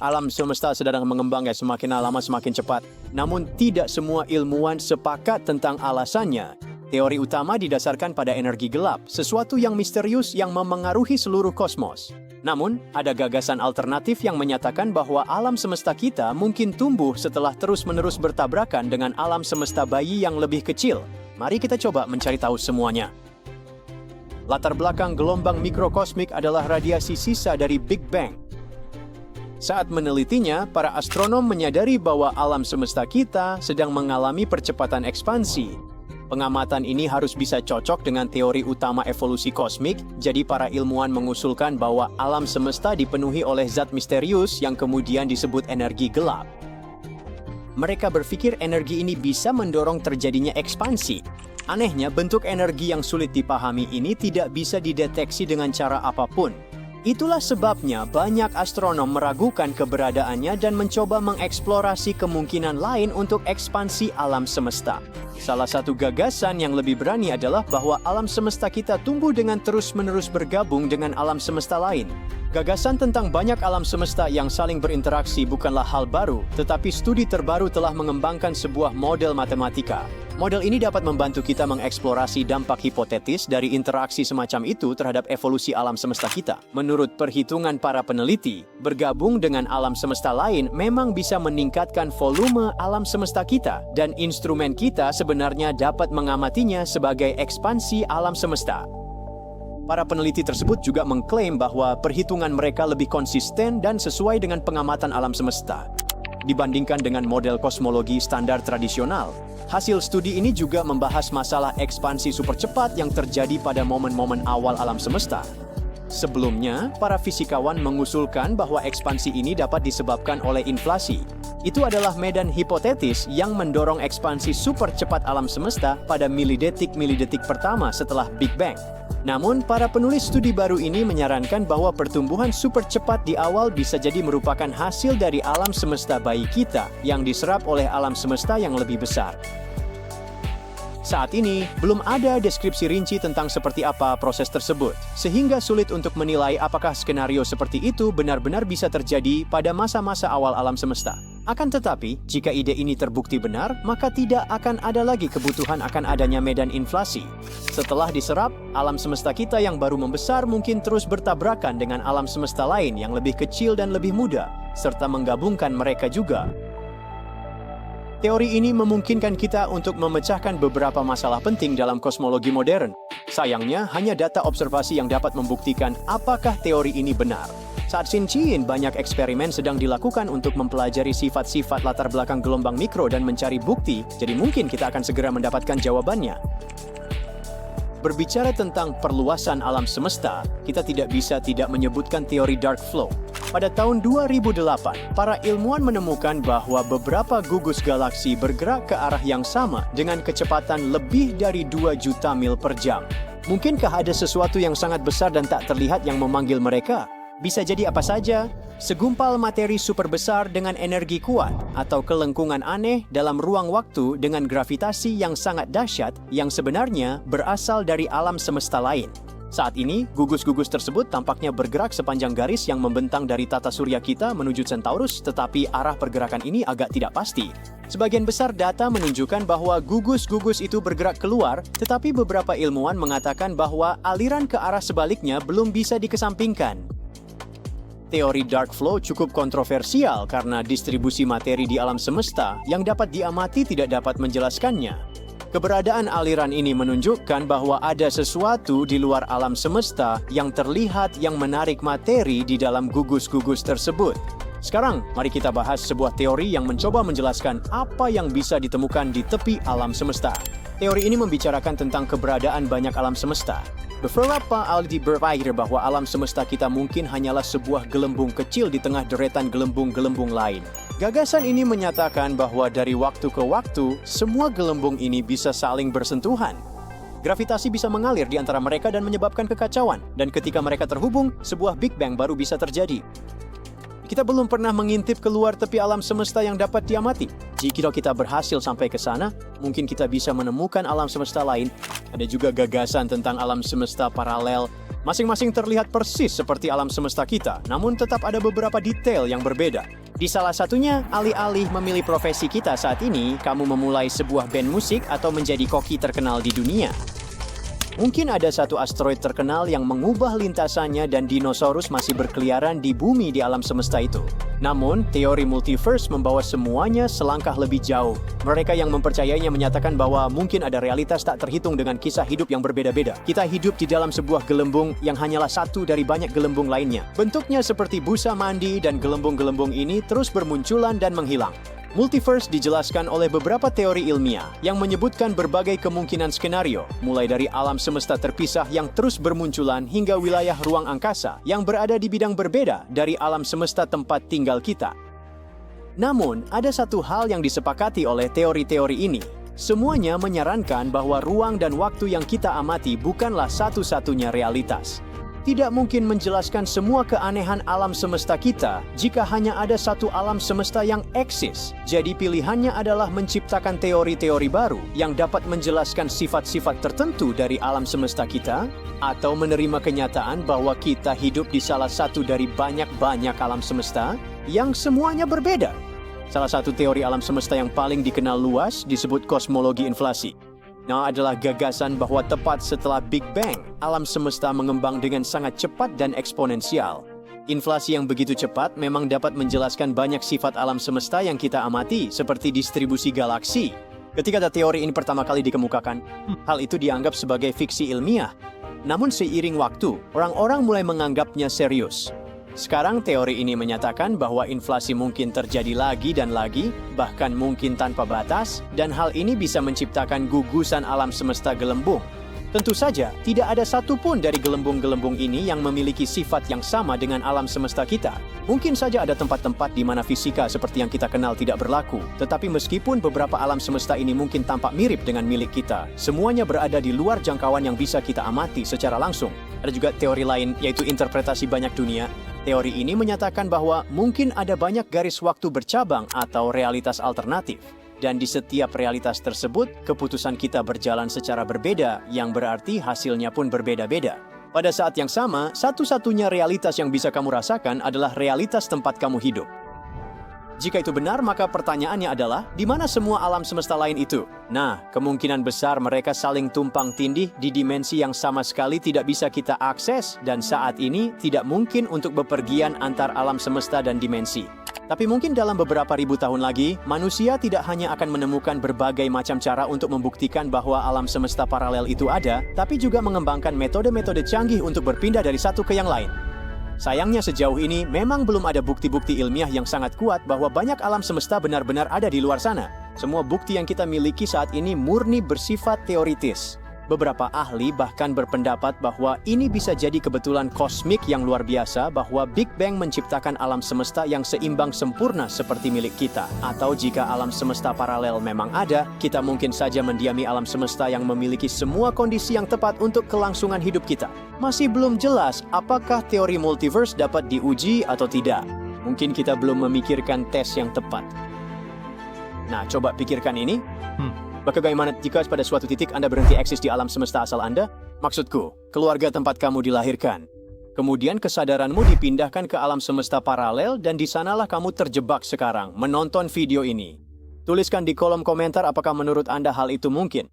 Alam semesta sedang mengembang ya, semakin lama semakin cepat. Namun tidak semua ilmuwan sepakat tentang alasannya. Teori utama didasarkan pada energi gelap, sesuatu yang misterius yang memengaruhi seluruh kosmos. Namun, ada gagasan alternatif yang menyatakan bahwa alam semesta kita mungkin tumbuh setelah terus-menerus bertabrakan dengan alam semesta bayi yang lebih kecil. Mari kita coba mencari tahu semuanya. Latar belakang gelombang mikrokosmik adalah radiasi sisa dari Big Bang. Saat menelitinya, para astronom menyadari bahwa alam semesta kita sedang mengalami percepatan ekspansi. Pengamatan ini harus bisa cocok dengan teori utama evolusi kosmik, jadi para ilmuwan mengusulkan bahwa alam semesta dipenuhi oleh zat misterius yang kemudian disebut energi gelap. Mereka berpikir energi ini bisa mendorong terjadinya ekspansi. Anehnya, bentuk energi yang sulit dipahami ini tidak bisa dideteksi dengan cara apapun. Itulah sebabnya banyak astronom meragukan keberadaannya dan mencoba mengeksplorasi kemungkinan lain untuk ekspansi alam semesta. Salah satu gagasan yang lebih berani adalah bahwa alam semesta kita tumbuh dengan terus-menerus bergabung dengan alam semesta lain. Gagasan tentang banyak alam semesta yang saling berinteraksi bukanlah hal baru, tetapi studi terbaru telah mengembangkan sebuah model matematika. Model ini dapat membantu kita mengeksplorasi dampak hipotetis dari interaksi semacam itu terhadap evolusi alam semesta kita. Menurut perhitungan para peneliti, bergabung dengan alam semesta lain memang bisa meningkatkan volume alam semesta kita, dan instrumen kita sebenarnya dapat mengamatinya sebagai ekspansi alam semesta. Para peneliti tersebut juga mengklaim bahwa perhitungan mereka lebih konsisten dan sesuai dengan pengamatan alam semesta dibandingkan dengan model kosmologi standar tradisional. Hasil studi ini juga membahas masalah ekspansi super cepat yang terjadi pada momen-momen awal alam semesta. Sebelumnya, para fisikawan mengusulkan bahwa ekspansi ini dapat disebabkan oleh inflasi. Itu adalah medan hipotetis yang mendorong ekspansi super cepat alam semesta pada milidetik-milidetik pertama setelah Big Bang. Namun, para penulis studi baru ini menyarankan bahwa pertumbuhan super cepat di awal bisa jadi merupakan hasil dari alam semesta bayi kita yang diserap oleh alam semesta yang lebih besar. Saat ini, belum ada deskripsi rinci tentang seperti apa proses tersebut, sehingga sulit untuk menilai apakah skenario seperti itu benar-benar bisa terjadi pada masa-masa awal alam semesta. Akan tetapi, jika ide ini terbukti benar, maka tidak akan ada lagi kebutuhan akan adanya medan inflasi. Setelah diserap, alam semesta kita yang baru membesar mungkin terus bertabrakan dengan alam semesta lain yang lebih kecil dan lebih muda, serta menggabungkan mereka juga. Teori ini memungkinkan kita untuk memecahkan beberapa masalah penting dalam kosmologi modern. Sayangnya, hanya data observasi yang dapat membuktikan apakah teori ini benar. Saat Xinjiin, banyak eksperimen sedang dilakukan untuk mempelajari sifat-sifat latar belakang gelombang mikro dan mencari bukti, jadi mungkin kita akan segera mendapatkan jawabannya. Berbicara tentang perluasan alam semesta, kita tidak bisa tidak menyebutkan teori dark flow. Pada tahun 2008, para ilmuwan menemukan bahwa beberapa gugus galaksi bergerak ke arah yang sama dengan kecepatan lebih dari 2 juta mil per jam. Mungkinkah ada sesuatu yang sangat besar dan tak terlihat yang memanggil mereka? Bisa jadi apa saja, segumpal materi super besar dengan energi kuat, atau kelengkungan aneh dalam ruang waktu dengan gravitasi yang sangat dahsyat yang sebenarnya berasal dari alam semesta lain. Saat ini, gugus-gugus tersebut tampaknya bergerak sepanjang garis yang membentang dari tata surya kita menuju Centaurus, tetapi arah pergerakan ini agak tidak pasti. Sebagian besar data menunjukkan bahwa gugus-gugus itu bergerak keluar, tetapi beberapa ilmuwan mengatakan bahwa aliran ke arah sebaliknya belum bisa dikesampingkan. Teori dark flow cukup kontroversial karena distribusi materi di alam semesta yang dapat diamati tidak dapat menjelaskannya. Keberadaan aliran ini menunjukkan bahwa ada sesuatu di luar alam semesta yang terlihat yang menarik materi di dalam gugus-gugus tersebut. Sekarang, mari kita bahas sebuah teori yang mencoba menjelaskan apa yang bisa ditemukan di tepi alam semesta. Teori ini membicarakan tentang keberadaan banyak alam semesta. Beberapa ahli berpikir bahwa alam semesta kita mungkin hanyalah sebuah gelembung kecil di tengah deretan gelembung-gelembung lain. Gagasan ini menyatakan bahwa dari waktu ke waktu, semua gelembung ini bisa saling bersentuhan. Gravitasi bisa mengalir di antara mereka dan menyebabkan kekacauan, dan ketika mereka terhubung, sebuah Big Bang baru bisa terjadi. Kita belum pernah mengintip keluar tepi alam semesta yang dapat diamati. Jika kita berhasil sampai ke sana, mungkin kita bisa menemukan alam semesta lain. Ada juga gagasan tentang alam semesta paralel, Masing-masing terlihat persis seperti alam semesta kita, namun tetap ada beberapa detail yang berbeda. Di salah satunya, alih-alih memilih profesi kita saat ini, kamu memulai sebuah band musik atau menjadi koki terkenal di dunia. Mungkin ada satu asteroid terkenal yang mengubah lintasannya dan dinosaurus masih berkeliaran di bumi di alam semesta itu. Namun, teori multiverse membawa semuanya selangkah lebih jauh. Mereka yang mempercayainya menyatakan bahwa mungkin ada realitas tak terhitung dengan kisah hidup yang berbeda-beda. Kita hidup di dalam sebuah gelembung yang hanyalah satu dari banyak gelembung lainnya. Bentuknya seperti busa mandi dan gelembung-gelembung ini terus bermunculan dan menghilang. Multiverse dijelaskan oleh beberapa teori ilmiah yang menyebutkan berbagai kemungkinan skenario, mulai dari alam semesta terpisah yang terus bermunculan hingga wilayah ruang angkasa yang berada di bidang berbeda dari alam semesta tempat tinggal kita. Namun, ada satu hal yang disepakati oleh teori-teori ini. Semuanya menyarankan bahwa ruang dan waktu yang kita amati bukanlah satu-satunya realitas. Tidak mungkin menjelaskan semua keanehan alam semesta kita jika hanya ada satu alam semesta yang eksis. Jadi pilihannya adalah menciptakan teori-teori baru yang dapat menjelaskan sifat-sifat tertentu dari alam semesta kita, atau menerima kenyataan bahwa kita hidup di salah satu dari banyak-banyak alam semesta yang semuanya berbeda. Salah satu teori alam semesta yang paling dikenal luas disebut kosmologi inflasi. Adalah gagasan bahwa tepat setelah Big Bang, alam semesta mengembang dengan sangat cepat dan eksponensial. Inflasi yang begitu cepat memang dapat menjelaskan banyak sifat alam semesta yang kita amati, seperti distribusi galaksi. Ketika teori ini pertama kali dikemukakan, hal itu dianggap sebagai fiksi ilmiah. Namun seiring waktu, orang-orang mulai menganggapnya serius. Sekarang teori ini menyatakan bahwa inflasi mungkin terjadi lagi dan lagi, bahkan mungkin tanpa batas, dan hal ini bisa menciptakan gugusan alam semesta gelembung. Tentu saja, tidak ada satupun dari gelembung-gelembung ini yang memiliki sifat yang sama dengan alam semesta kita. Mungkin saja ada tempat-tempat di mana fisika seperti yang kita kenal tidak berlaku, tetapi meskipun beberapa alam semesta ini mungkin tampak mirip dengan milik kita, semuanya berada di luar jangkauan yang bisa kita amati secara langsung. Ada juga teori lain, yaitu interpretasi banyak dunia. Teori ini menyatakan bahwa mungkin ada banyak garis waktu bercabang atau realitas alternatif. Dan di setiap realitas tersebut, keputusan kita berjalan secara berbeda, yang berarti hasilnya pun berbeda-beda. Pada saat yang sama, satu-satunya realitas yang bisa kamu rasakan adalah realitas tempat kamu hidup. Jika itu benar, maka pertanyaannya adalah, di mana semua alam semesta lain itu? Nah, kemungkinan besar mereka saling tumpang tindih di dimensi yang sama sekali tidak bisa kita akses, dan saat ini tidak mungkin untuk bepergian antar alam semesta dan dimensi. Tapi mungkin dalam beberapa ribu tahun lagi, manusia tidak hanya akan menemukan berbagai macam cara untuk membuktikan bahwa alam semesta paralel itu ada, tapi juga mengembangkan metode-metode canggih untuk berpindah dari satu ke yang lain. Sayangnya sejauh ini memang belum ada bukti-bukti ilmiah yang sangat kuat bahwa banyak alam semesta benar-benar ada di luar sana. Semua bukti yang kita miliki saat ini murni bersifat teoritis. Beberapa ahli bahkan berpendapat bahwa ini bisa jadi kebetulan kosmik yang luar biasa, bahwa Big Bang menciptakan alam semesta yang seimbang sempurna seperti milik kita. Atau jika alam semesta paralel memang ada, kita mungkin saja mendiami alam semesta yang memiliki semua kondisi yang tepat untuk kelangsungan hidup kita. Masih belum jelas apakah teori multiverse dapat diuji atau tidak. Mungkin kita belum memikirkan tes yang tepat. Nah, coba pikirkan ini. Bagaimana jika pada suatu titik Anda berhenti eksis di alam semesta asal Anda? Maksudku, keluarga tempat kamu dilahirkan. Kemudian kesadaranmu dipindahkan ke alam semesta paralel dan di sanalah kamu terjebak sekarang menonton video ini. Tuliskan di kolom komentar apakah menurut Anda hal itu mungkin.